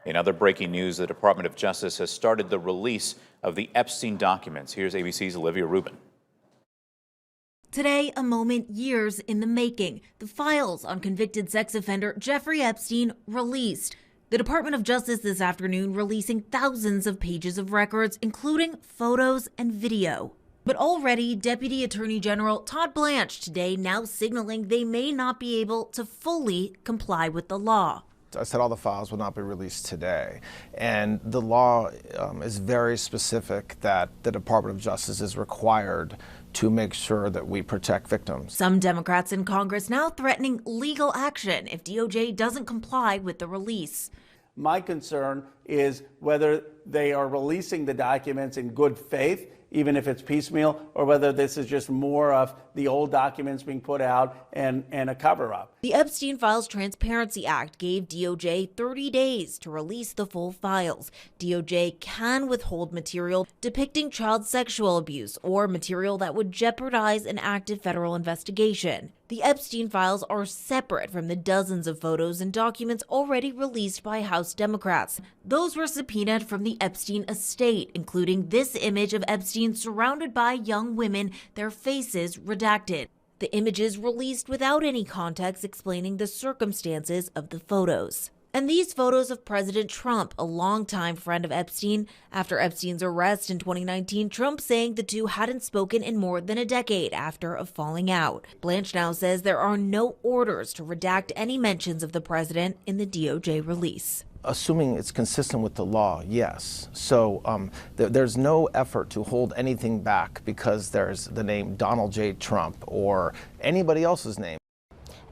In other breaking news, the Department of Justice has started the release of the Epstein documents. Here's ABC's Olivia Rubin. Today, a moment years in the making. The files on convicted sex offender Jeffrey Epstein released. The Department of Justice this afternoon releasing thousands of pages of records, including photos and video. But already, Deputy Attorney General Todd Blanche today now signaling they may not be able to fully comply with the law. I said all the files will not be released today. And the law is very specific that the Department of Justice is required to make sure that we protect victims. Some Democrats in Congress now threatening legal action if DOJ doesn't comply with the release. My concern is whether they are releasing the documents in good faith, even if it's piecemeal, or whether this is just more of the old documents being put out and a cover-up. The Epstein Files Transparency Act gave DOJ 30 days to release the full files. DOJ can withhold material depicting child sexual abuse or material that would jeopardize an active federal investigation. The Epstein files are separate from the dozens of photos and documents already released by House Democrats. Those were subpoenaed from the Epstein estate, including this image of Epstein surrounded by young women, their faces redacted. The images released without any context explaining the circumstances of the photos. And these photos of President Trump, a longtime friend of Epstein. After Epstein's arrest in 2019, Trump saying the two hadn't spoken in more than a decade after a falling out. Blanche now says there are no orders to redact any mentions of the president in the DOJ release. Assuming it's consistent with the law, yes. So there's no effort to hold anything back because there's the name Donald J. Trump or anybody else's name.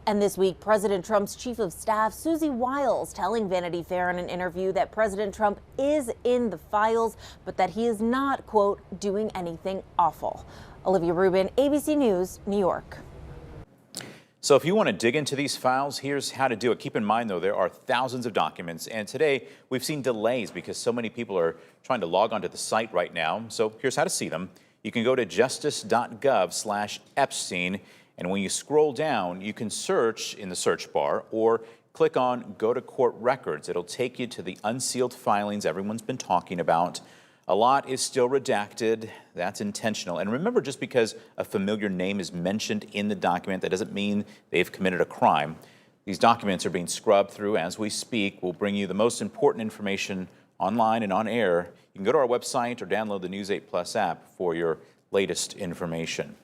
And this week, President Trump's chief of staff, Susie Wiles, telling Vanity Fair in an interview that President Trump is in the files, but that he is not, quote, doing anything awful. Olivia Rubin, ABC News, New York. So if you want to dig into these files, here's how to do it. Keep in mind, though, there are thousands of documents, and today we've seen delays because so many people are trying to log onto the site right now. So here's how to see them. You can go to justice.gov/Epstein, and when you scroll down, you can search in the search bar or click on Go to Court Records. It'll take you to the unsealed filings everyone's been talking about. A lot is still redacted. That's intentional. And remember, just because a familiar name is mentioned in the document, that doesn't mean they've committed a crime. These documents are being scrubbed through as we speak. We'll bring you the most important information online and on air. You can go to our website or download the News 8 Plus app for your latest information.